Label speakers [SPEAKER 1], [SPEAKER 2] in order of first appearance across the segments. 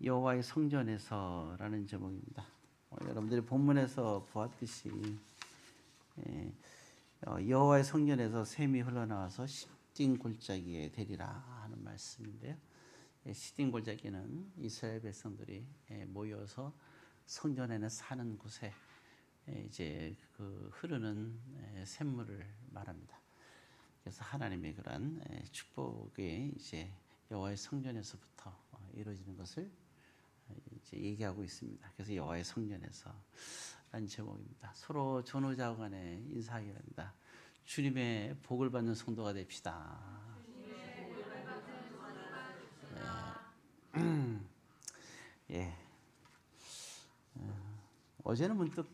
[SPEAKER 1] 여호와의 성전에서라는 제목입니다. 여러분들이 본문에서 보았듯이 여호와의 성전에서 샘이 흘러나와서 시딘 골짜기에 되리라 하는 말씀인데요. 시딘 골짜기는 이스라엘 백성들이 모여서 성전에는 사는 곳에 이제 그 흐르는 샘물을 말합니다. 그래서 하나님의 그러한 축복이 이제 여호와의 성전에서부터 이루어지는 것을 이제 얘기하고 있습니다. 그래서 여호와의 성전에서라는 제목입니다. 서로 전후좌우 간에 인사하기 바랍니다. 주님의 복을 받는 성도가 됩시다. 예. 어제는 문득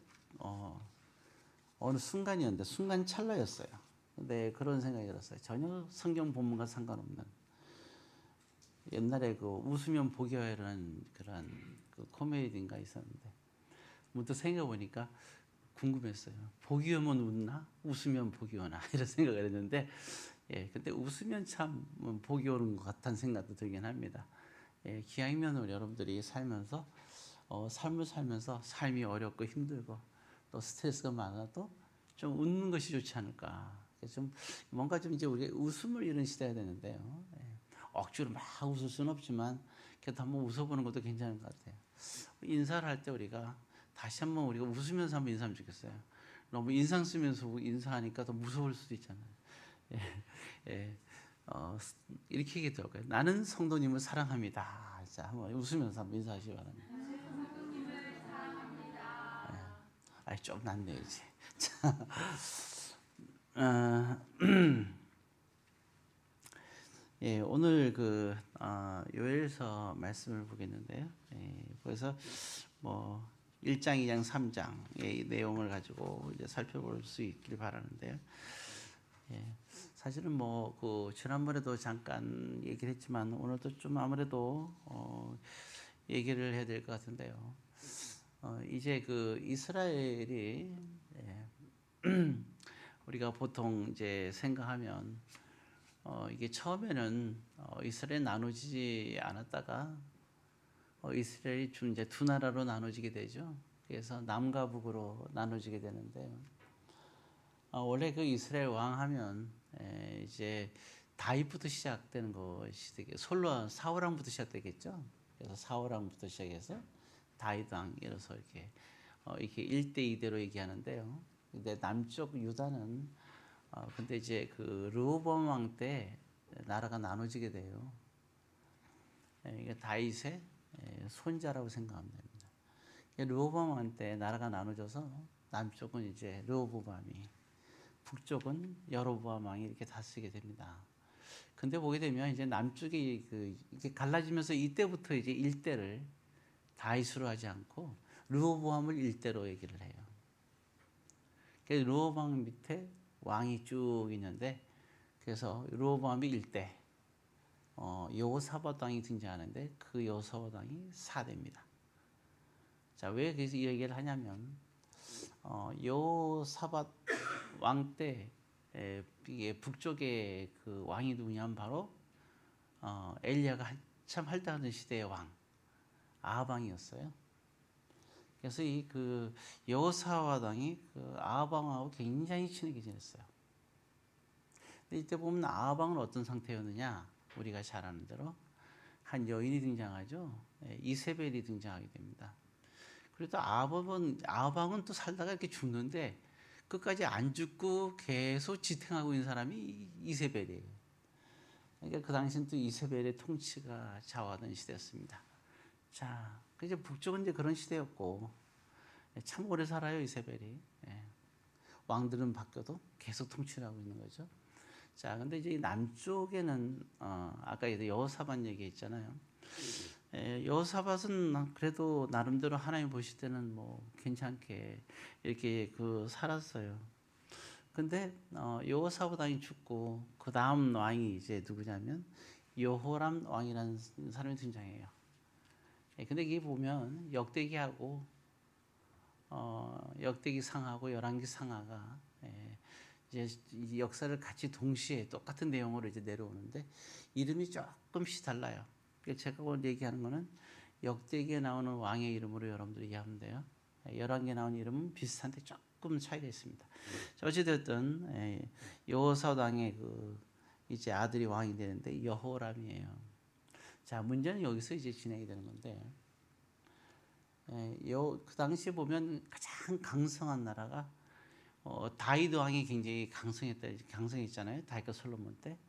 [SPEAKER 1] 어느 순간이었는데 순간 찰나였어요. 근데 그런 생각이 들었어요. 전혀 성경 본문과 상관없는 옛날에 그 웃으면 복이 와요라는 그런 그 코미디인가 있었는데 문득 생각해 보니까 궁금했어요. 복이 오면 웃나? 웃으면 복이 오나? 이런 생각을 했는데 근데 웃으면 참 복이 오는 것 같다는 생각도 들긴 합니다. 기왕이면 여러분들이 살면서 삶을 살면서 삶이 어렵고 힘들고 또 스트레스가 많아도 좀 웃는 것이 좋지 않을까. 좀 뭔가 좀 이제 우리가 웃음을 이런 시대야 되는데요. 억지로 막 웃을 수는 없지만 그래도 한번 웃어보는 것도 괜찮은 것 같아요. 인사를 할 때 우리가 다시 한번 우리가 웃으면서 한번 인사하면 좋겠어요. 너무 인상 쓰면서 인사하니까 더 무서울 수도 있잖아요. 예, 예, 이렇게 얘기하더라고요. 나는 성도님을 사랑합니다. 자, 한번 웃으면서 한번 인사하시기 바랍니다. 좀 낫네요 이제. 자, 오늘 그 요엘서 말씀을 보겠는데요. 그래서 뭐 1장, 2장, 3장의 내용을 가지고 이제 살펴볼 수 있길 바라는데요. 사실은 뭐 그 지난번에도 잠깐 얘기를 했지만 오늘도 좀 아무래도 얘기를 해야 될 것 같은데요. 이제 그 이스라엘이 우리가 보통 이제 생각하면 이게 처음에는 이스라엘 나눠지지 않았다가 이스라엘이 이제 두 나라로 나눠지게 되죠. 그래서 남과 북으로 나눠지게 되는데요. 원래 그 이스라엘 왕 하면 이제 다윗부터 시작되는 것이 되게 사울 왕부터 시작되겠죠. 그래서 사울 왕부터 시작해서 다윗 왕 이래서 이렇게 1대 2대로 얘기하는데요. 근데 남쪽 유다는 근데 이제 그 르호보암 왕 때 나라가 나눠지게 돼요. 이게 다윗의 손자라고 생각하면 됩니다. 르호보암 왕 때 나라가 나눠져서 남쪽은 이제 르호보암이, 북쪽은 여로보암 왕이 이렇게 다스리게 됩니다. 근데 보게 되면 이제 남쪽이 이렇게 갈라지면서 이때부터 이제 일대를 다윗으로 하지 않고 르호보암을 일대로 얘기를 해요. 그래서 르호보암 밑에 왕이 쭉 있는데 그래서 르호보암이 1대, 여호사밧 왕이 등장하는데 그 여호사밧 왕이 4대입니다. 자, 왜 그래서 이 얘기를 하냐면 여호사밧 왕 때 이게 북쪽에 그 왕이 누구냐면 바로 엘리야가 한참 활동하던 시대의 왕 아합 왕이었어요. 그래서 이 그 여호사밧 왕이 그 아합 왕하고 굉장히 친하게 지냈어요. 근데 이때 보면 아합 왕은 어떤 상태였느냐? 우리가 잘 아는 대로 한 여인이 등장하죠. 이세벨이 등장하게 됩니다. 그래도 아합 왕은 또 살다가 이렇게 죽는데 끝까지 안 죽고 계속 지탱하고 있는 사람이 이세벨이에요. 그러니까 그 당시는 또 이세벨의 통치가 좌우하던 시대였습니다. 자, 이제 북쪽은 이제 그런 시대였고 참 오래 살아요 이세벨이. 왕들은 바뀌어도 계속 통치를 하고 있는 거죠. 자, 근데 이제 남쪽에는 아까 여호사밧 얘기했잖아요. 여호사밧은 그래도 나름대로 하나님 보실 때는 뭐 괜찮게 이렇게 살았어요. 근데 여호사밧 왕이 죽고 그 다음 왕이 이제 누구냐면 여호람 왕이라는 사람이 등장해요. 근데 이게 보면 역대기하고 역대기 상하고 열왕기 상하가 이제 역사를 같이 동시에 똑같은 내용으로 이제 내려오는데 이름이 조금씩 달라요. 제가 오늘 얘기하는 거는 역대기에 나오는 왕의 이름으로 여러분들이 이해하면 돼요. 열왕기에 나오는 이름은 비슷한데 조금 차이가 있습니다. 어찌됐든 여호사밧 왕의 그 이제 아들이 왕이 되는데 여호람이에요. 자, 문제는 여기서 이제 진행이 되는 건데, 그 당시에 보면 가장 강성한 나라가 다윗 왕이 굉장히 강성했잖아요. 다윗과 솔로몬 때.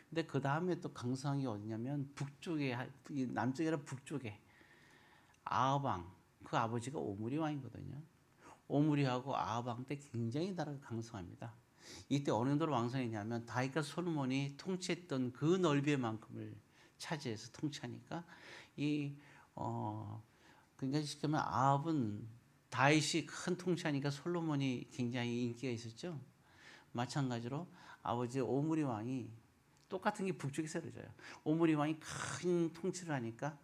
[SPEAKER 1] 근데 그 다음에 또 강성한 게 어디냐면 북쪽에, 남쪽이 아니라 북쪽에 아합 왕, 그 아버지가 오므리 왕이거든요. 오므리하고 아합 왕 때 굉장히 나라가 강성합니다. 이때 어느 정도로 왕성했냐면 다윗과 솔로몬이 통치했던 그 넓이만큼을 차지해서 통치하니까 그러니까 시키면 아합은 다윗이 큰 통치하니까 솔로몬이 굉장히 인기가 있었죠. 마찬가지로 아버지 오므리 왕이 똑같은 게 북쪽에서 이루어져요. 오므리 왕이 큰 통치를 하니까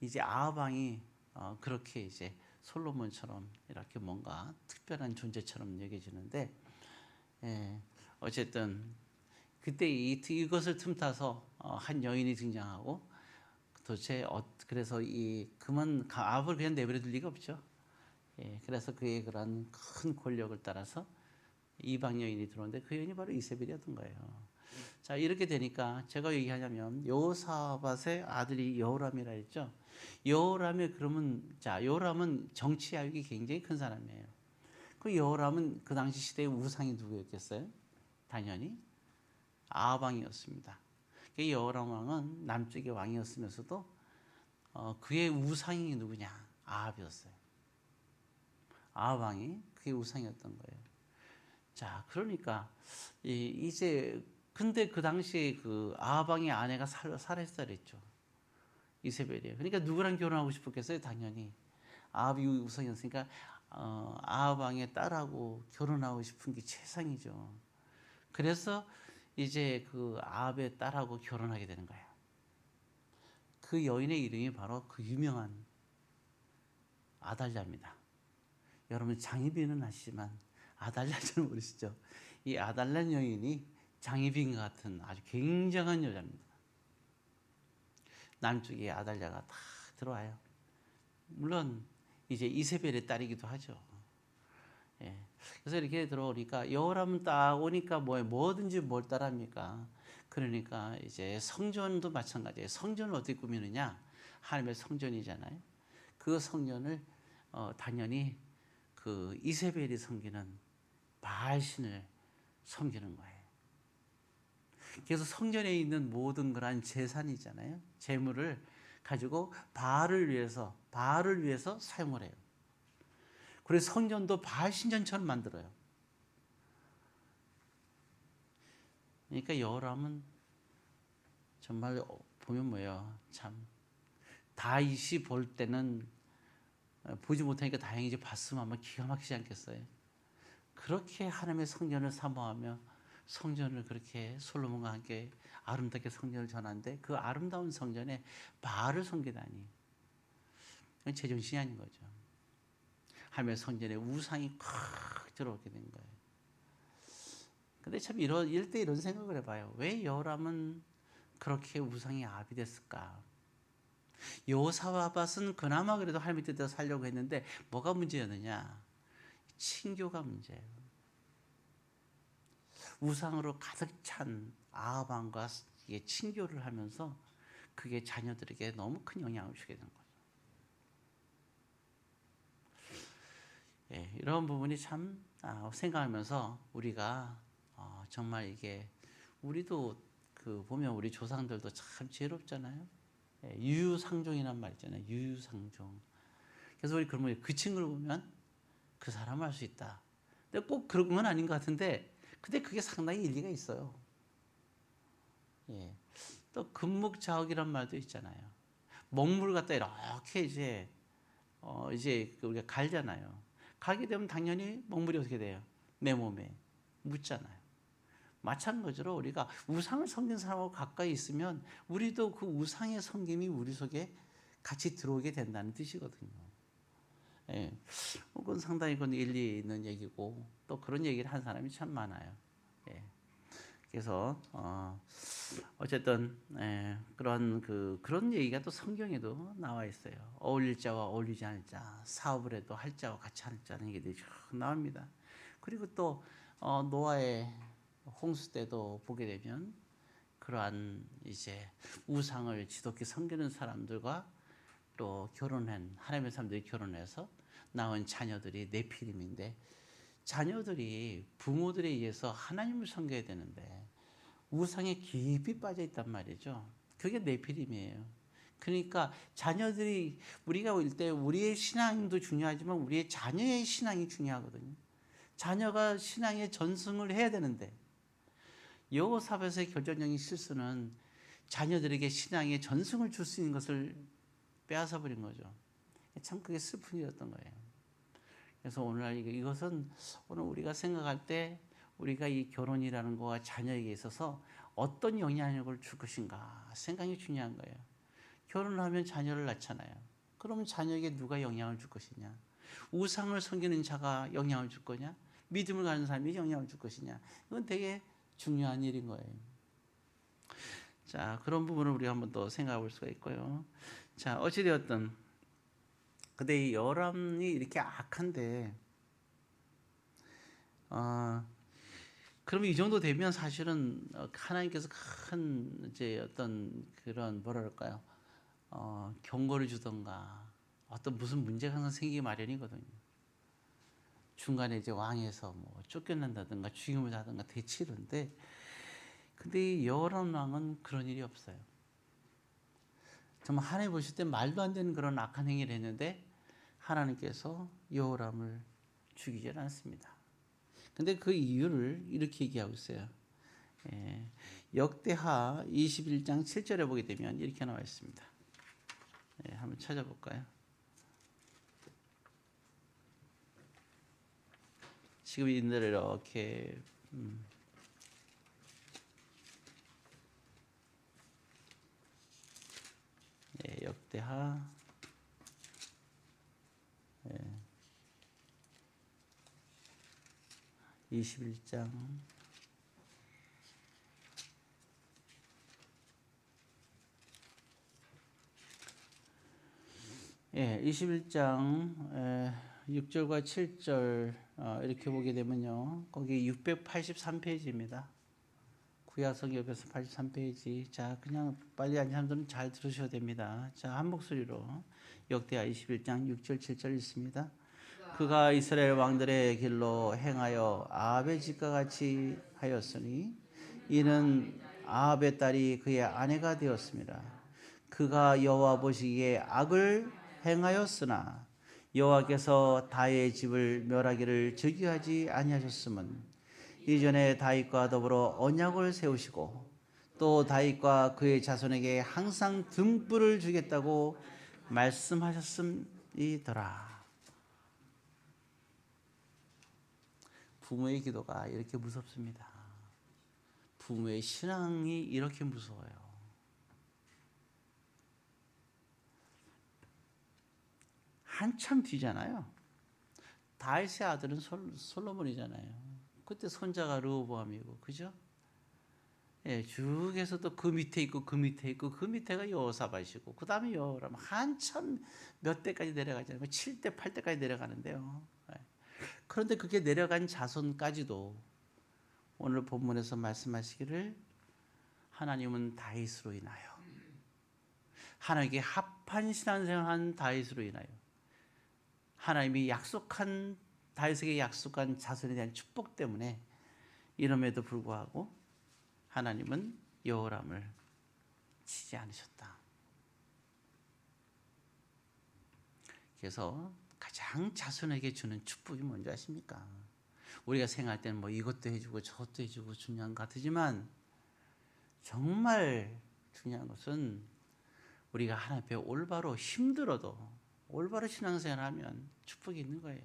[SPEAKER 1] 이제 아합 왕이 그렇게 이제 솔로몬처럼 이렇게 뭔가 특별한 존재처럼 여겨지는데, 어쨌든 그때 이것을 틈타서 한 여인이 등장하고 도대체 그래서 아합을 그냥 내버려둘 리가 없죠. 그래서 그의 그런 큰 권력을 따라서 이방 여인이 들어오는데 그 여인이 바로 이세벨이었던 거예요. 자, 이렇게 되니까 제가 얘기하냐면 여호사밧의 아들이 여호람이라 했죠. 여호람이 그러면 여호람은 정치 야육이 굉장히 큰 사람이에요. 그 여호람은 그 당시 시대의 우상이 누구였겠어요? 당연히 아합 왕이었습니다. 여호람 왕은 남쪽의 왕이었으면서도 그의 우상이 누구냐? 아합이었어요. 아합 왕이 그의 우상이었던 거예요. 자, 그러니까 이제 근데 그 당시에 그 아합 왕의 아내가 살해살했죠. 이세벨이에요. 그러니까 누구랑 결혼하고 싶었겠어요? 당연히 아합이 우상이었으니까 아합 왕의 딸하고 결혼하고 싶은 게 최상이죠. 그래서 이제 그 아합의 딸하고 결혼하게 되는 거예요. 그 여인의 이름이 바로 그 유명한 아달랴입니다. 여러분 장희빈은 아시지만 아달랴는 모르시죠? 이 아달랴 여인이 장희빈 같은 아주 굉장한 여자입니다. 남쪽에 아달랴가 다 들어와요. 물론 이제 이세벨의 딸이기도 하죠. 그래서 이렇게 들어오니까 여호람은 딱 오니까 뭐든지 뭘 따라합니까? 그러니까 이제 성전도 마찬가지예요. 성전을 어떻게 꾸미느냐? 하나님의 성전이잖아요. 그 성전을 당연히 그 이세벨이 섬기는 바알신을 섬기는 거예요. 그래서 성전에 있는 모든 그러한 재산이잖아요. 재물을 가지고 바알을 위해서 사용을 해요. 그래서 성전도 바알 신전처럼 만들어요. 그러니까 여호람은 정말 보면 뭐예요. 참 다윗이 볼 때는 보지 못하니까 다행이지 봤으면 아마 기가 막히지 않겠어요. 그렇게 하나님의 성전을 사모하며 성전을 그렇게 솔로몬과 함께 아름답게 성전을 전하는데 그 아름다운 성전에 바알을 섬기다니 제정신이 아닌 거죠. 하나님의 성전에 우상이 콱 들어오게 된 거예요. 근데 참 이럴 때 이런 생각을 해봐요. 왜 여호람은 그렇게 우상이 아합이 됐을까? 여호사밧은 그나마 그래도 하나님의 뜻대로 살려고 했는데 뭐가 문제였느냐? 친교가 문제예요. 우상으로 가득 찬 아합 왕과 친교를 하면서 그게 자녀들에게 너무 큰 영향을 주게 된 거죠. 이런 부분이 참 생각하면서 우리가 정말 이게 우리도 그 보면 우리 조상들도 참 지혜롭잖아요. 유유상종이란 말 있잖아요. 유유상종. 그래서 우리 그러면 그 친구를 보면 그 사람 알 수 있다. 근데 꼭 그런 건 아닌 것 같은데, 근데 그게 상당히 일리가 있어요. 또 금묵자옥이란 말도 있잖아요. 먹물 갖다 이렇게 이제 우리가 갈잖아요. 가게 되면 당연히 먹물이 어떻게 돼요? 내 몸에 묻잖아요. 마찬가지로 우리가 우상을 섬긴 사람하고 가까이 있으면 우리도 그 우상의 섬김이 우리 속에 같이 들어오게 된다는 뜻이거든요. 그건 상당히 일리 있는 얘기고 또 그런 얘기를 한 사람이 참 많아요. 그래서 어쨌든 그런 얘기가 또 성경에도 나와 있어요. 어울릴 자와 어울리지 않을 자, 사업을 해도 할 자와 같이 할 자는 얘기들이 쭉 나옵니다. 그리고 또 노아의 홍수 때도 보게 되면 그러한 이제 우상을 지독히 섬기는 사람들과 또 결혼한 하나님의 사람들이 결혼해서 낳은 자녀들이 네피림인데, 자녀들이 부모들에 의해서 하나님을 섬겨야 되는데 우상에 깊이 빠져 있단 말이죠. 그게 네피림이에요. 그러니까 자녀들이, 우리가 볼 때 우리의 신앙도 중요하지만 우리의 자녀의 신앙이 중요하거든요. 자녀가 신앙의 전승을 해야 되는데 여호사밧의 결정적인 실수는 자녀들에게 신앙의 전승을 줄 수 있는 것을 빼앗아 버린 거죠. 참 그게 슬픈 일이었던 거예요. 그래서 오늘날 이것은 오늘 우리가 생각할 때 우리가 이 결혼이라는 거와 자녀에게 있어서 어떤 영향력을 줄 것인가 생각이 중요한 거예요. 결혼을 하면 자녀를 낳잖아요. 그러면 자녀에게 누가 영향을 줄 것이냐? 우상을 섬기는 자가 영향을 줄 거냐? 믿음을 가진 사람이 영향을 줄 것이냐? 이건 되게 중요한 일인 거예요. 자, 그런 부분을 우리가 한번 더 생각해 볼 수가 있고요. 자, 어찌되었든 근데 이 여람이 이렇게 악한데 그러면 이 정도 되면 사실은 하나님께서 큰 이제 어떤 그런 뭐랄까요, 경고를 주던가 어떤 무슨 문제가 항상 생기기 마련이거든요. 중간에 이제 왕에서 뭐 쫓겨난다든가 죽임을 하든가 대치는데, 근데 이 여호람 왕은 그런 일이 없어요. 정말 하나님 보실 때 말도 안 되는 그런 악한 행위를 했는데 하나님께서 여호람을 죽이질 않습니다. 근데 그 이유를 이렇게 얘기하고 있어요. 역대하 21장 7절에 보게 되면 이렇게 나와 있습니다. 한번 찾아볼까요? 지금 인들을 이렇게 역대하 21장 21장 6절과 7절 이렇게 보게 되면요. 거기 683페이지입니다. 구약성 옆에서 83페이지. 자, 그냥 빨리 앉은 사람들은 잘 들으셔야 됩니다. 자, 한 목소리로 역대하 21장 6절 7절 있습니다. 그가 이스라엘 왕들의 길로 행하여 아합의 집과 같이 하였으니 이는 아합의 딸이 그의 아내가 되었습니다. 그가 여호와 보시기에 악을 행하였으나 여호와께서 다윗의 집을 멸하기를 즐겨하지 아니하셨음은 이전에 다윗과 더불어 언약을 세우시고 또 다윗과 그의 자손에게 항상 등불을 주겠다고 말씀하셨음이더라. 부모의 기도가 이렇게 무섭습니다. 부모의 신앙이 이렇게 무서워요. 한참 뒤잖아요. 다윗의 아들은 솔로몬이잖아요. 그때 손자가 르호보암이고, 그죠? 쭉에서도 그 밑에 있고 그 밑에 있고 그 밑에가 여호사밧이고 그 다음에 여호람, 한참 몇 대까지 내려가잖아요. 7대 8대까지 내려가는데요. 그런데 그게 내려간 자손까지도 오늘 본문에서 말씀하시기를 하나님은 다윗으로 인하여, 하나님께 합한 신앙생활한 다윗으로 인하여, 하나님이 약속한 다윗에게 약속한 자손에 대한 축복 때문에 이름에도 불구하고 하나님은 여호람을 치지 않으셨다. 그래서 가장 자손에게 주는 축복이 뭔지 아십니까? 우리가 생각할 때는 뭐 이것도 해주고 저것도 해주고 중요한 것 같지만 정말 중요한 것은 우리가 하나님 앞에 올바로, 힘들어도 올바로 신앙생활하면 축복이 있는 거예요.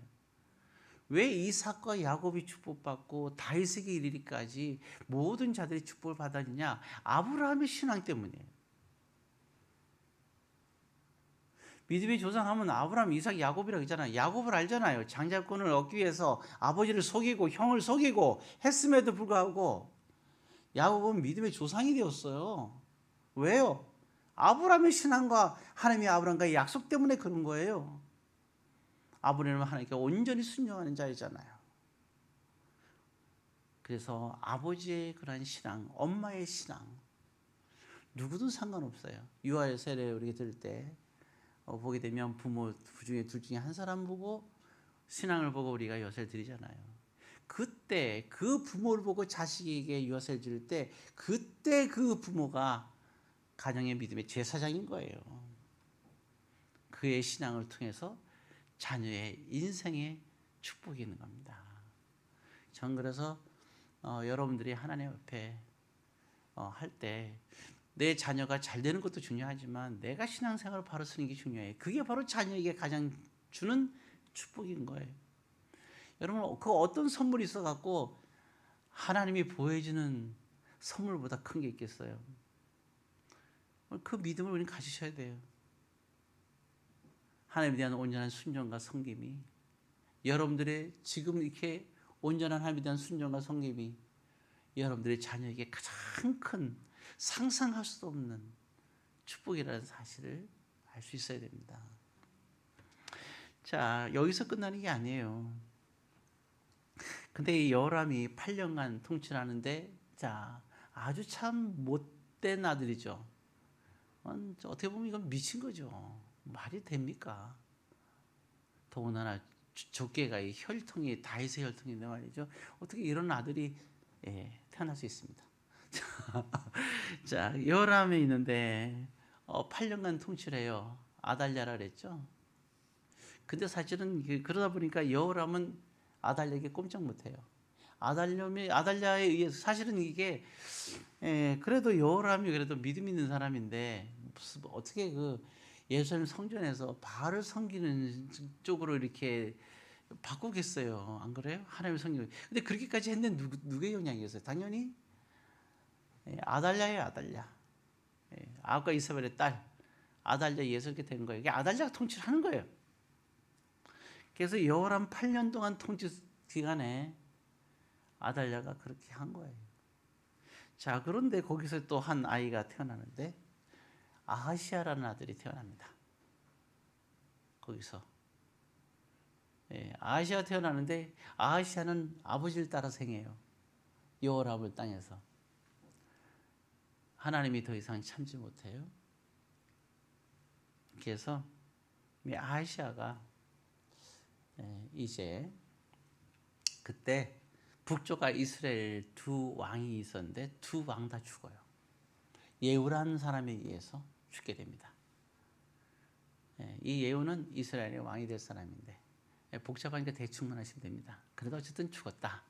[SPEAKER 1] 왜 이삭과 야곱이 축복받고 다윗에게 이르기까지 모든 자들이 축복을 받았느냐? 아브라함의 신앙 때문이에요. 믿음의 조상하면 아브라함, 이삭, 야곱이라고 했잖아요. 야곱을 알잖아요. 장자권을 얻기 위해서 아버지를 속이고 형을 속이고 했음에도 불구하고 야곱은 믿음의 조상이 되었어요. 왜요? 아브라함의 신앙과 하나님의 아브라함과의 약속 때문에 그런 거예요. 아브라함은 하나님께 온전히 순종하는 자이잖아요. 그래서 아버지의 그런 신앙, 엄마의 신앙, 누구든 상관없어요. 유아 세례 우리 들을 때 보게 되면 부모 중에 둘 중에 한 사람 보고 신앙을 보고 우리가 여세를 드리잖아요. 그때 그 부모를 보고 자식에게 유아세를 드릴 때 그때 그 부모가 가정의 믿음의 제사장인 거예요. 그의 신앙을 통해서 자녀의 인생에 축복이 있는 겁니다. 전 그래서 여러분들이 하나님 앞에 할 때 내 자녀가 잘 되는 것도 중요하지만 내가 신앙생활을 바로 쓰는 게 중요해요. 그게 바로 자녀에게 가장 주는 축복인 거예요. 여러분 그 어떤 선물이 있어 갖고 하나님이 보여주는 선물보다 큰 게 있겠어요. 그 믿음을 우리는 가지셔야 돼요. 하나님에 대한 온전한 순종과 섬김이 여러분들의 지금 이렇게 온전한 하나님에 대한 순종과 섬김이 여러분들의 자녀에게 가장 큰 상상할 수 없는 축복이라는 사실을 알 수 있어야 됩니다. 자, 여기서 끝나는 게 아니에요. 근데 이 여호람이 8년간 통치하는데 자, 아주 참 못된 아들이죠. 어떻게 보면 이건 미친 거죠. 말이 됩니까? 더군다나 족계가 이 혈통이 다윗의 혈통인데 말이죠. 어떻게 이런 아들이 태어날 수 있습니다. 자, 여호람이 있는데 8년간 통치를 해요. 아달랴라 그랬죠. 근데 사실은 그러다 보니까 여호람은 아달랴에게 꼼짝 못해요. 아달랴에 의해서 사실은 이게 그래도 여호람이 그래도 믿음 있는 사람인데 무슨 어떻게 그 예루살렘 성전에서 바알을 섬기는 쪽으로 이렇게 바꾸겠어요. 안 그래요? 하나님을 섬기는. 근데 그렇게까지 했는데 누구의 영향이었어요? 당연히 아달랴예요. 아달랴. 아합과 이사벨의 딸 아달랴에 의해서 이렇게 된 거예요. 이게 아달랴가 통치를 하는 거예요. 그래서 여호람 8년 동안 통치 기간에 아달랴가 그렇게 한 거예요. 자, 그런데 거기서 또 한 아이가 태어나는데 아하시아라는 아들이 태어납니다. 거기서 아하시아 태어나는데 아하시아는 아버지를 따라 생해요. 여호람을 땅에서 하나님이 더 이상 참지 못해요. 그래서 아하시아가 이제 그때 북쪽과 이스라엘 두 왕이 있었는데 두 왕 다 죽어요. 예후라는 사람에 의해서 죽게 됩니다. 이 예후는 이스라엘의 왕이 될 사람인데 복잡하니까 대충만 하시면 됩니다. 그래도 어쨌든 죽었다.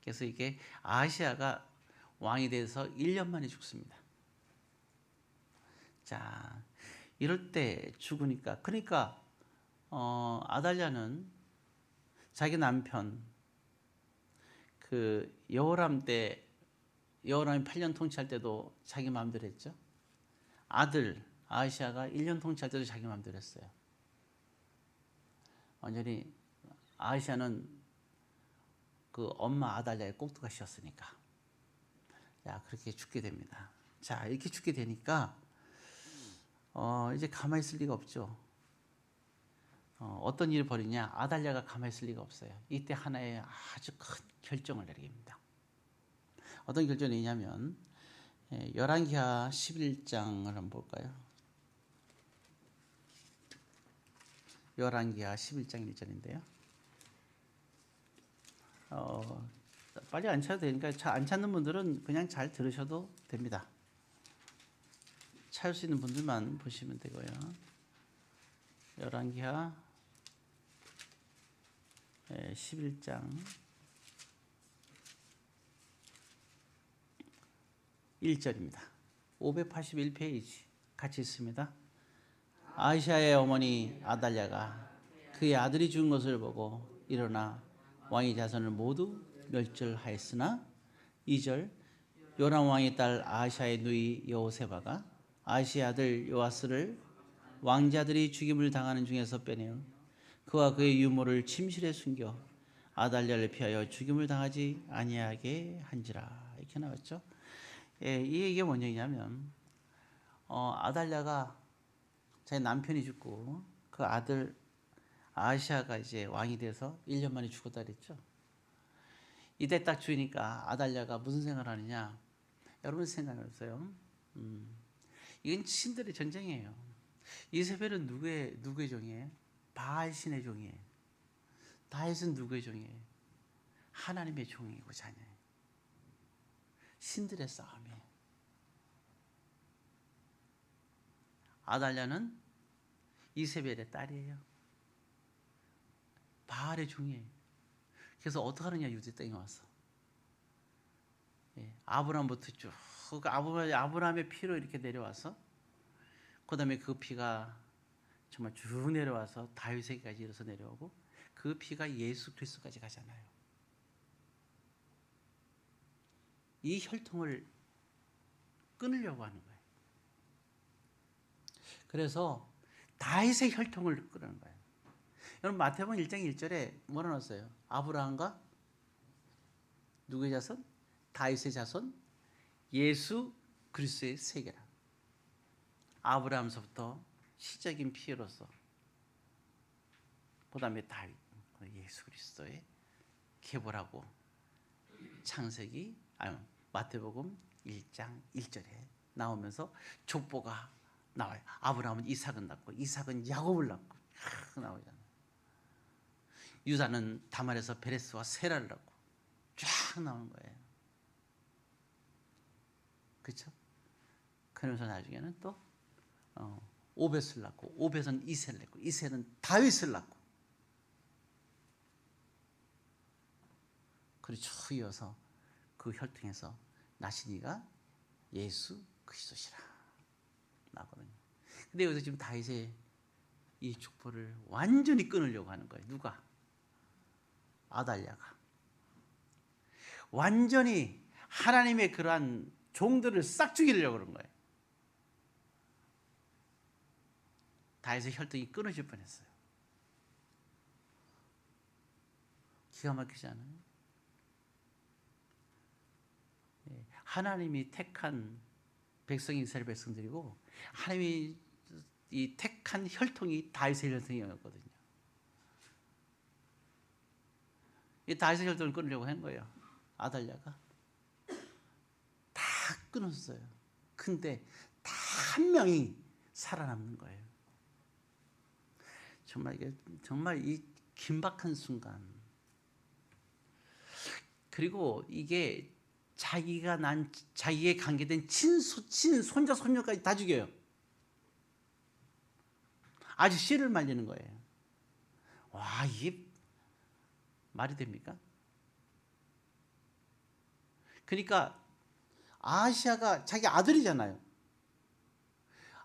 [SPEAKER 1] 그래서 이게 아하시아가 왕이 돼서 1년 만에 죽습니다. 자, 이럴 때 죽으니까 그러니까 아달랴는 자기 남편 그 여호람이 8년 통치할 때도 자기 마음대로 했죠. 아들 아하시아가 1년 통치할 때도 자기 마음대로 했어요. 완전히 아하시아는 그 엄마 아달랴의 꼭두가 씌었으니까. 자, 그렇게 죽게 됩니다. 자, 이렇게 죽게 되니까 이제 가만히 있을 리가 없죠. 어떤 일을 벌이냐? 아달랴가 가만히 있을 리가 없어요. 이때 하나의 아주 큰 결정을 내립니다. 어떤 결정이냐면 열왕기하 11장을 한번 볼까요? 열왕기하 11장 1절인데요. 빨리 안 찾아도 되니까 안 찾는 분들은 그냥 잘 들으셔도 됩니다. 찾을 수 있는 분들만 보시면 되고요. 열왕기하 11장 1절입니다. 581페이지 같이 있습니다. 아하시아의 어머니 아달랴가 그의 아들이 죽은 것을 보고 일어나 왕의 자손을 모두 멸절하였으나 2절 요람 왕의 딸 아하시아의 누이 여호세바가 아하시아 아들 요아스를 왕자들이 죽임을 당하는 중에서 빼내어 그와 그의 유모를 침실에 숨겨 아달랴를 피하여 죽임을 당하지 아니하게 한지라. 이렇게 나왔죠. 예, 이 얘기가 뭔 얘기냐면 아달랴가 자기 남편이 죽고 그 아들 아시아가 이제 왕이 돼서 1년 만에 죽었다 그랬죠. 이때 딱 죽으니까 아달랴가 무슨 생각을 하느냐? 여러분 생각해보세요. 이건 신들의 전쟁이에요. 이세벨은 누구의 종이에요? 바알 신의 종이에요. 다윗은 누구의 종이에요? 하나님의 종이고 자녀예요. 신들의 싸움이에요. 아달랴는 이세벨의 딸이에요. 바알의 종이에요. 그래서 어떻게 하느냐, 유대 땅에 와서. 예, 아브라함부터 쭉 아브라함의 피로 이렇게 내려와서 그 다음에 그 피가 정말 쭉 내려와서 다윗에게까지 이어서 내려오고 그 피가 예수 그리스도까지 가잖아요. 이 혈통을 끊으려고 하는 거예요. 그래서 다윗의 혈통을 끊는 거예요. 여러분 마태복음 1장 1절에 뭐라 넣었어요? 아브라함과 누구의 자손? 다윗의 자손, 예수 그리스도의 세계라. 아브라함서부터 시적인 피로서 그 다음에 다윗, 예수 그리스도의 계보라고 마태복음 1장 1절에 나오면서 족보가 나와요. 아브라함은 이삭을 낳고 이삭은 야곱을 낳고 나오잖아요. 유다는 다말에서 베레스와 세라를 낳고 쫙 나오는 거예요. 그렇죠? 그러면서 나중에는 또 오벳을 낳고 오벳은 이새를 낳고 이새는 다윗을 낳고 그리고 쭉 이어서 그 혈통에서 나시니가 예수 그리스도시라 나거든요. 근데 여기서 지금 다윗의 이 족보를 완전히 끊으려고 하는 거예요. 누가? 아달랴가 완전히 하나님의 그러한 종들을 싹 죽이려고 그런 거예요. 다윗의 혈통이 끊어질 뻔했어요. 기가 막히지 않아요? 하나님이 택한 백성이 이스라엘 백성들이고 하나님이 이 택한 혈통이 다윗의 혈통이었거든요. 이 다윗의 혈통을 끊으려고 한 거예요. 아달랴가 다 끊었어요. 근데 다 한 명이 살아남는 거예요. 정말 이 긴박한 순간. 그리고 이게 자기에 관계된 손자 손녀까지 다 죽여요. 아주 씨를 말리는 거예요. 와, 이게 말이 됩니까? 그러니까 아시아가 자기 아들이잖아요.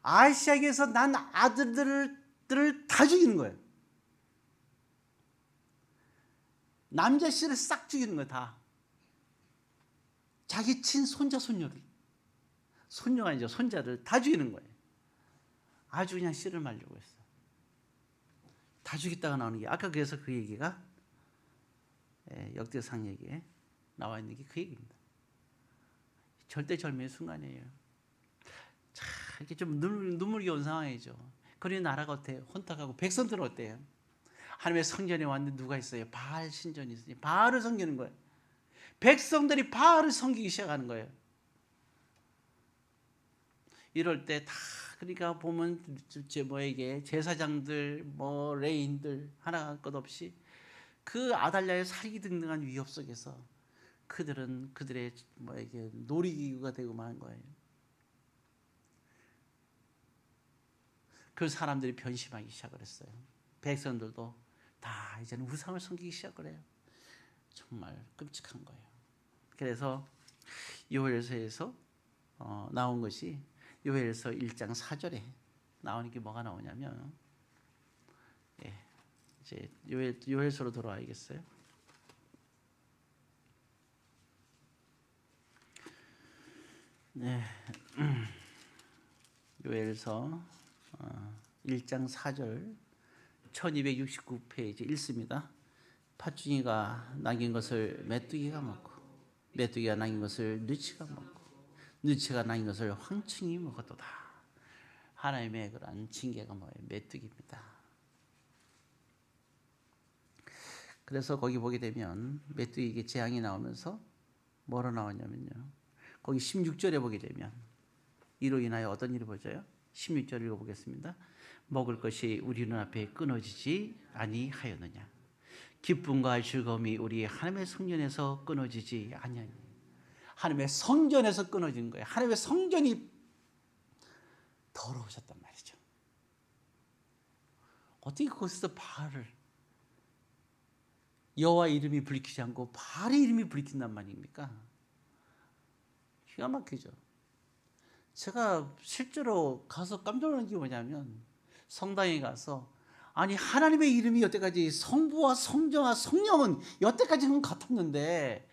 [SPEAKER 1] 아시아에게서 난 아들들을 다 죽이는 거예요. 남자 씨를 싹 죽이는 거예요. 다. 자기 친손자 손녀를, 손녀가 아니죠, 손자를 다 죽이는 거예요. 아주 그냥 씨를 말려고 했어요. 다 죽였다가 나오는 게 아까 그래서 그 얘기가 역대상 얘기에 나와 있는 게 그 얘기입니다. 절대절명의 순간이에요. 참 이렇게 좀 눈물겨운 상황이죠. 그러니 나라가 어때요? 혼탁하고 백성들은 어때요? 하나님의 성전에 왔는데 누가 있어요? 바알 신전이 있으니 바알을 섬기는 거예요. 백성들이 바알을 섬기기 시작하는 거예요. 이럴 때 다 그러니까 보면 제사장들 레인들 하나 것 없이 그 아달랴의 살기 등등한 위협 속에서 그들은 그들의 놀이기구가 되고 만 거예요. 그 사람들이 변심하기 시작을 했어요. 백성들도 다 이제는 우상을 섬기기 시작을 해요. 정말 끔찍한 거예요. 그래서 요엘서에서 나온 것이 요엘서 1장 4절에 나오는 게 뭐가 나오냐면 이제 요엘서로 돌아와야겠어요. 네, 요엘서 1장 4절 1269페이지 읽습니다. 팥중이가 남긴 것을 메뚜기가 먹고 메뚜기가 남긴 것을 누치가 먹고 누치가 난 것을 황충이 먹었도다. 하나님의 그런 징계가 뭐예요? 메뚜기입니다. 그래서 거기 보게 되면 메뚜기에게 재앙이 나오면서 뭐로 나오냐면요. 거기 16절에 보게 되면 이로 인하여 어떤 일이 벌어져요? 16절 읽어보겠습니다. 먹을 것이 우리 눈앞에 끊어지지 아니하였느냐. 기쁨과 즐거움이 우리 하나님의 성전에서 끊어지지 아니하니. 하나님의 성전에서 끊어진 거예요. 하나님의 성전이 더러우셨단 말이죠. 어떻게 거기서 바알을 여호와 이름이 불리키지 않고 바알의 이름이 불리킨단 말입니까? 기가 막히죠. 제가 실제로 가서 깜짝 놀란 게 뭐냐면 성당에 가서 아니 하나님의 이름이 여태까지 성부와 성자와 성령은 여태까지는 같았는데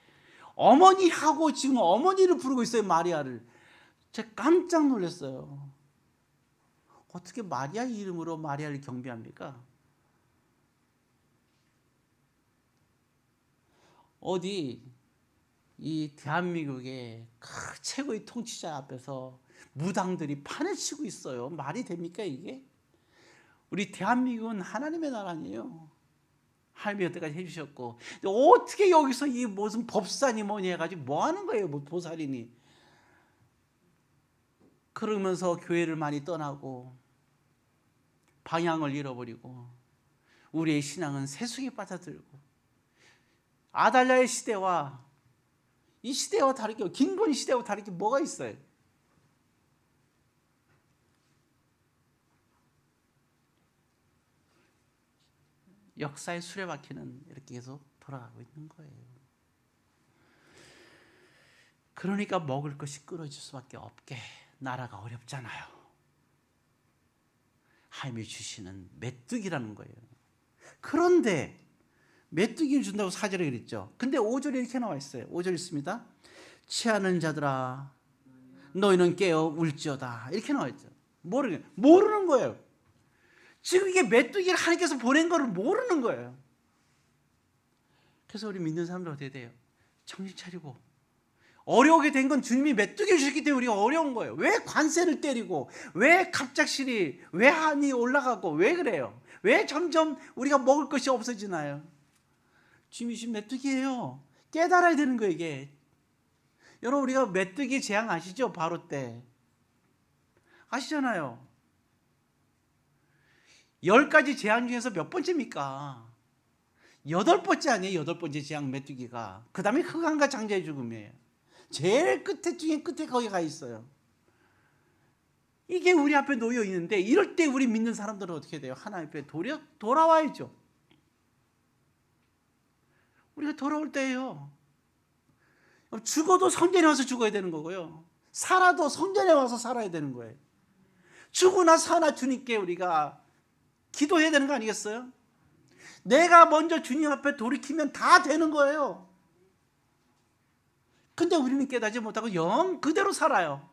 [SPEAKER 1] 어머니하고 지금 어머니를 부르고 있어요. 마리아를. 제가 깜짝 놀랐어요. 어떻게 마리아 이름으로 마리아를 경배합니까? 어디 이 대한민국의 최고의 통치자 앞에서 무당들이 판을 치고 있어요. 말이 됩니까 이게? 우리 대한민국은 하나님의 나라 아니에요. 하나님이 여태까지 해주셨고 어떻게 여기서 이 무슨 법사니 뭐니 해가지고 뭐 하는 거예요? 뭐 보살이니. 그러면서 교회를 많이 떠나고 방향을 잃어버리고 우리의 신앙은 세속에 빠져들고 아달랴의 시대와 이 시대와 다르게 김건희 시대와 다르게 뭐가 있어요? 역사의 수레바퀴는 이렇게 계속 돌아가고 있는 거예요. 그러니까 먹을 것이 끊어질 수밖에 없게 나라가 어렵잖아요. 하나님이 주시는 메뚜기라는 거예요. 그런데 메뚜기를 준다고 4절에 그랬죠. 근데 5절에 이렇게 나와 있어요. 5절 있습니다. 취하는 자들아 너희는 깨어 울지어다. 이렇게 나와 있죠. 모르는 거예요. 지금 이게 메뚜기를 하나님께서 보낸 거를 모르는 거예요. 그래서 우리 믿는 사람들 어떻게 돼요? 정신 차리고 어려우게 된 건 주님이 메뚜기를 주셨기 때문에 우리가 어려운 거예요. 왜 관세를 때리고 왜 갑작스레 왜 한이 올라가고 왜 그래요? 왜 점점 우리가 먹을 것이 없어지나요? 주님이 주신 메뚜기예요. 깨달아야 되는 거예요 이게. 여러분 우리가 메뚜기 재앙 아시죠? 바로 때 아시잖아요. 10가지 재앙 중에서 몇 번째입니까? 8번째 아니에요. 8번째 재앙 메뚜기가. 그 다음에 흑암과 장자의 죽음이에요. 제일 끝에 중에 끝에 거기 가 있어요. 이게 우리 앞에 놓여 있는데 이럴 때 우리 믿는 사람들은 어떻게 돼요? 하나님 앞에 돌아와야죠. 우리가 돌아올 때예요. 죽어도 성전에 와서 죽어야 되는 거고요. 살아도 성전에 와서 살아야 되는 거예요. 죽으나 사나 주님께 우리가 기도해야 되는 거 아니겠어요? 내가 먼저 주님 앞에 돌이키면 다 되는 거예요. 근데 우리는 깨닫지 못하고 영 그대로 살아요.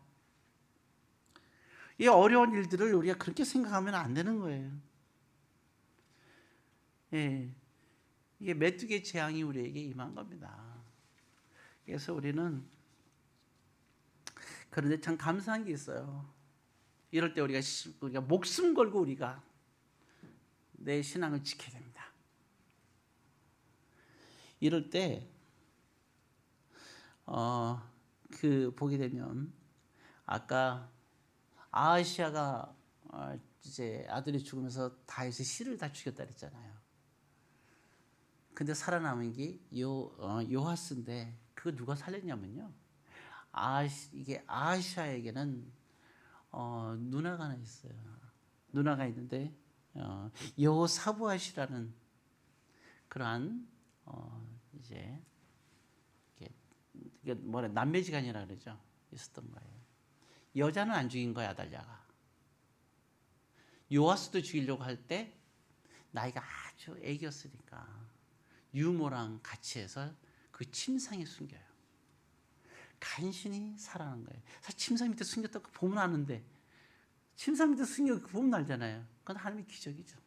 [SPEAKER 1] 이 어려운 일들을 우리가 그렇게 생각하면 안 되는 거예요. 예, 이게 메뚜기의 재앙이 우리에게 임한 겁니다. 그래서 우리는 그런데 참 감사한 게 있어요. 이럴 때 우리가 목숨 걸고 우리가 내 신앙을 지켜야 됩니다. 이럴 때 보게 되면 아까 아하시아가 이제 아들이 죽으면서 다윗의 씨를 다 죽였다 그랬잖아요. 근데 살아남은 게 요하스인데 그거 누가 살렸냐면요. 이게 아하시아에게는 누나가 하나 있어요. 누나가 있는데 여호사부앗이라는 그러한 이제 이게 남매지간이라 그러죠. 있었던 거예요. 여자는 안 죽인 거야 아달랴가. 요아스도 죽이려고 할 때 나이가 아주 애기였으니까 유모랑 같이 해서 그 침상에 숨겨요. 간신히 살아난 거예요. 사실 침상 밑에 숨겼다고 보면 아는데 침상 밑에 숨겨 보면 알잖아요. 그건 하나님의 기적이죠.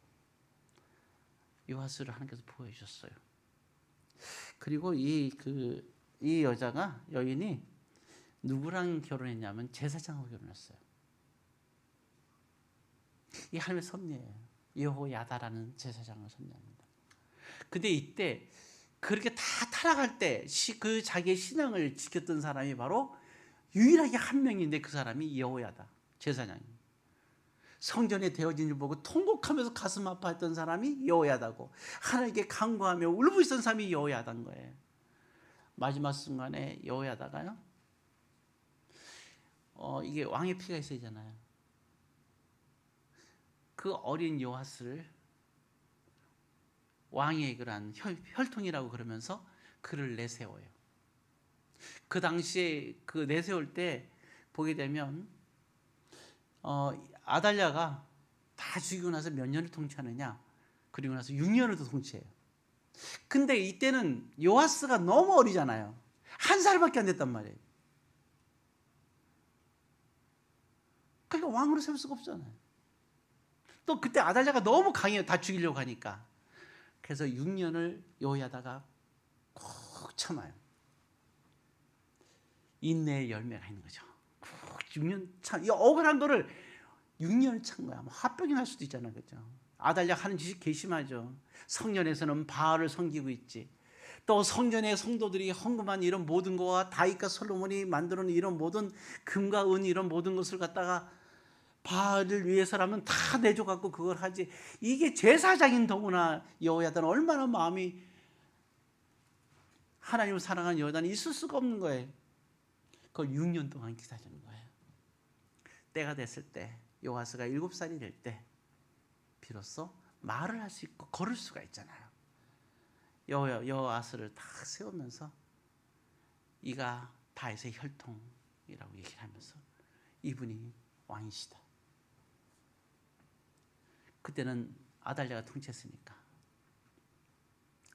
[SPEAKER 1] 요아스를 하나님께서 보여주셨어요. 그리고 이 여인이 누구랑 결혼했냐면 제사장하고 결혼했어요. 이 하나님의 섭리예요. 여호야다라는 제사장을 섭리합니다. 근데 이때 그렇게 다 타락할 때 그 자기의 신앙을 지켰던 사람이 바로 유일하게 한 명인데 그 사람이 여호야다 제사장입니다. 성전에 되어진 일 보고 통곡하면서 가슴 아파했던 사람이 여호야다고, 하나님께 간구하며 울부짖던 사람이 여호야다인 거예요. 마지막 순간에 여호야다가요, 이게 왕의 피가 있어야잖아요. 그 어린 요아스를 왕의 그러한 혈통이라고 그러면서 그를 내세워요. 그 당시에 그 내세울 때 보게 되면 아달랴가 다 죽이고 나서 몇 년을 통치하느냐? 그리고 나서 6년을 더 통치해요. 근데 이때는 요아스가 너무 어리잖아요. 1살밖에 안 됐단 말이에요. 그러니까 왕으로 세울 수가 없잖아요. 또 그때 아달랴가 너무 강해요. 다 죽이려고 하니까. 그래서 6년을 여호야다가 꼭 참아요. 인내의 열매가 있는 거죠. 꼭 6년 참, 이 억울한 거를 6년을 찬 거야. 뭐 화병이 날 수도 있잖아요. 그죠? 아달랴 하는 짓이 괘씸하죠. 성전에서는 바알을 섬기고 있지. 또 성전의 성도들이 헌금한 이런 모든 거와 다윗과 솔로몬이 만들어 놓은 이런 모든 금과 은 이런 모든 것을 갖다가 바알을 위해서라면 다 내줘 갖고 그걸 하지. 이게 제사장인 더구나 여호야다는 얼마나 마음이, 하나님을 사랑하는 여호야다는 있을 수가 없는 거예요. 그걸 6년 동안 기다리는 거예요. 때가 됐을 때 요아스가 7살이 될 때 비로소 말을 할 수 있고 걸을 수가 있잖아요. 여호아스를 딱 세우면서 이가 다윗의 혈통이라고 얘기를 하면서 이분이 왕이시다. 그때는 아달랴가 통치했으니까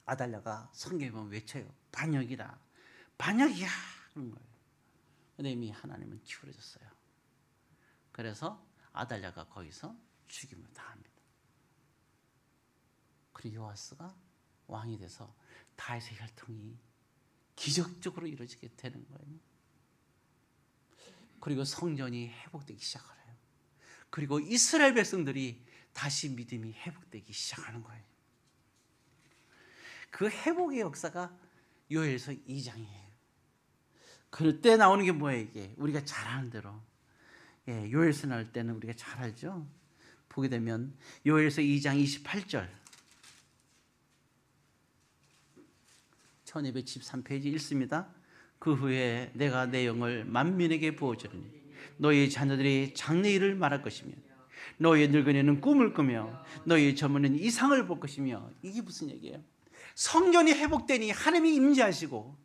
[SPEAKER 1] 아달랴가 성경에 보면 외쳐요. 반역이다. 반역이야. 그런 거예요. 근데 이미 하나님은 기울어졌어요. 그래서 아달랴가 거기서 죽임을 당합니다. 그리고 요아스가 왕이 돼서 다윗의 혈통이 기적적으로 이루어지게 되는 거예요. 그리고 성전이 회복되기 시작을 해요. 그리고 이스라엘 백성들이 다시 믿음이 회복되기 시작하는 거예요. 그 회복의 역사가 요엘서 2장이에요. 그때 나오는 게 뭐예요? 이게 우리가 잘 아는 대로, 요엘서 나올 때는 우리가 잘 알죠. 보게 되면 요엘서 2장 28절 1213페이지 읽습니다. 그 후에 내가 내 영을 만민에게 부어주리니 너희 자녀들이 장래일을 말할 것이며 너희 늙은이는 꿈을 꾸며 너희 젊은이는 이상을 볼 것이며. 이게 무슨 얘기예요? 성전이 회복되니 하나님이 임재하시고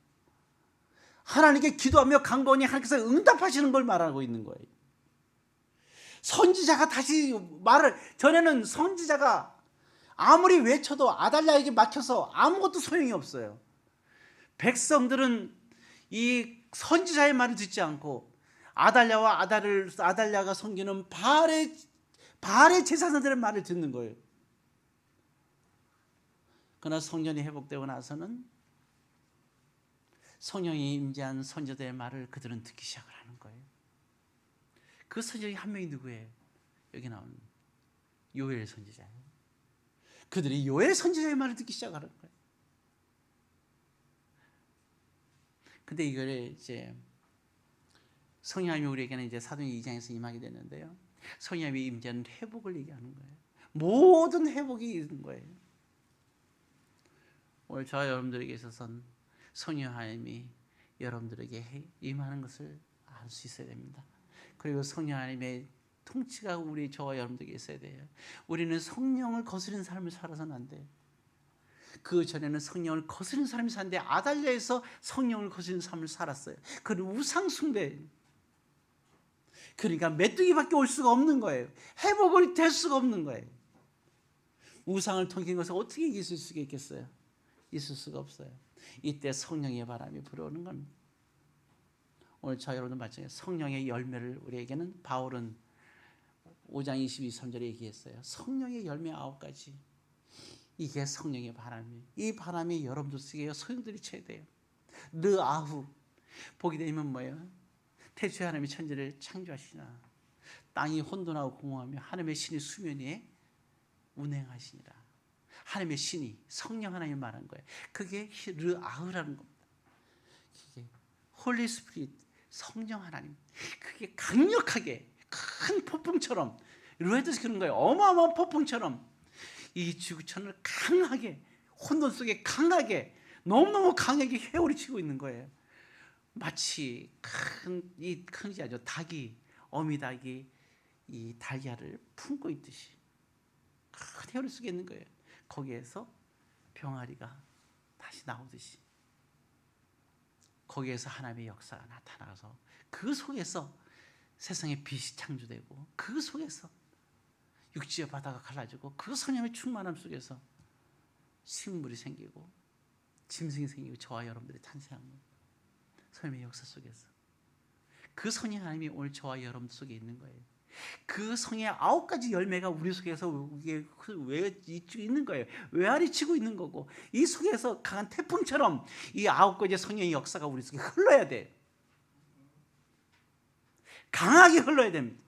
[SPEAKER 1] 하나님께 기도하며 간구하니 하나님께서 응답하시는 걸 말하고 있는 거예요. 선지자가 다시 말을, 전에는 선지자가 아무리 외쳐도 아달랴에게 막혀서 아무것도 소용이 없어요. 백성들은 이 선지자의 말을 듣지 않고 아달랴와 아달랴가 섬기는 바알의 제사장들의 말을 듣는 거예요. 그러나 성전이 회복되고 나서는 성령이 임재한 선지자들의 말을 그들은 듣기 시작을 하는 거예요. 그 선지자 한 명이 누구예요? 여기 나오는 요엘 선지자예요. 그들이 요엘 선지자의 말을 듣기 시작하는 거예요. 근데 이걸 이제 성령님이 우리에게는 이제 사도행전 2장에서 임하게 됐는데요. 성령님이 임재하는 회복을 얘기하는 거예요. 모든 회복이 있는 거예요. 오늘 저와 여러분들에게 있어서는 성령 하나님이 여러분들에게 임하는 것을 알 수 있어야 됩니다. 그리고 성령 하나님의 통치가 저와 여러분들에게 있어야 돼요. 우리는 성령을 거스르는 삶을 살아서는 안 돼요. 그 전에는 성령을 거스르는 삶이 사는데 아달랴에서 성령을 거스르는 삶을 살았어요. 그는 우상 숭배. 그러니까 메뚜기밖에 올 수가 없는 거예요. 회복이 될 수가 없는 거예요. 우상을 통한 것을 어떻게 이길 수가 있겠어요? 있을 수가 없어요. 이때 성령의 바람이 불어오는 겁니다. 오늘 저 여러분도 마찬가지예요. 성령의 열매를 우리에게는 바울은 5장 22절에 얘기했어요. 성령의 열매 9가지. 이게 성령의 바람이에요. 이 바람이 여러분들 속에 소용돌이 쳐야 돼요. 르아후. 보게 되면 뭐예요? 태초에 하나님이 천지를 창조하시나 땅이 혼돈하고 공허하며 하나님의 신이 수면 위에 운행하시니라. 하나님의 신이 성령 하나님 말한 거예요. 그게 르아흐라는 겁니다. 그게 홀리 스피릿 성령 하나님. 그게 강력하게 큰 폭풍처럼 루에드스 그런 거예요. 어마어마한 폭풍처럼 이 지구촌을 강하게 혼돈 속에 강하게 너무너무 강하게 회오리치고 있는 거예요. 마치 큰 아주 닭이 어미닭이 이 달걀을 품고 있듯이 큰 회오리 속에 있는 거예요. 거기에서 병아리가 다시 나오듯이 거기에서 하나님의 역사가 나타나서 그 속에서 세상의 빛이 창조되고 그 속에서 육지의 바다가 갈라지고 그 성령의 충만함 속에서 식물이 생기고 짐승이 생기고 저와 여러분들이 탄생하는 성령의 역사 속에서 그 성령 하나님이 오늘 저와 여러분 속에 있는 거예요. 그 성의 9가지 열매가 우리 속에서 있는 거예요. 외아리치고 있는 거고 이 속에서 강한 태풍처럼 이 9가지 성령의 역사가 우리 속에 흘러야 돼. 강하게 흘러야 됩니다.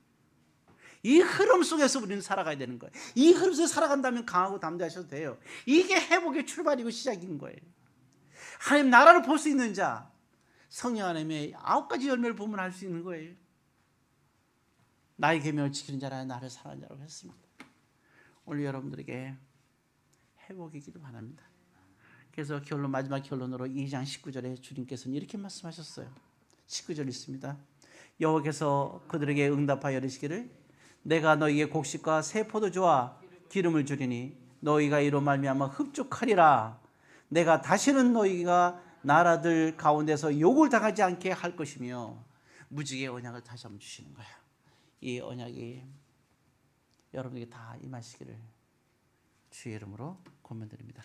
[SPEAKER 1] 이 흐름 속에서 우리는 살아가야 되는 거예요. 이 흐름 속에서 살아간다면 강하고 담대하셔도 돼요. 이게 회복의 출발이고 시작인 거예요. 하나님 나라를 볼 수 있는 자, 성령 하나님의 9가지 열매를 보면 알 수 있는 거예요. 나의 계명을 지키는 자라 나를 사랑하는 자라고 했습니다. 오늘 여러분들에게 회복이기도 바랍니다. 그래서 마지막 결론으로 2장 19절에 주님께서는 이렇게 말씀하셨어요. 19절 있습니다. 여호와께서 그들에게 응답하여 이르시기를 내가 너희에게 곡식과 새 포도주와 기름을 주리니 너희가 이로 말미암아 흡족하리라. 내가 다시는 너희가 나라들 가운데서 욕을 당하지 않게 할 것이며 무지개의 언약을 다시 한번 주시는 거예요. 이 언약이 여러분에게 다 임하시기를 주의 이름으로 권면드립니다.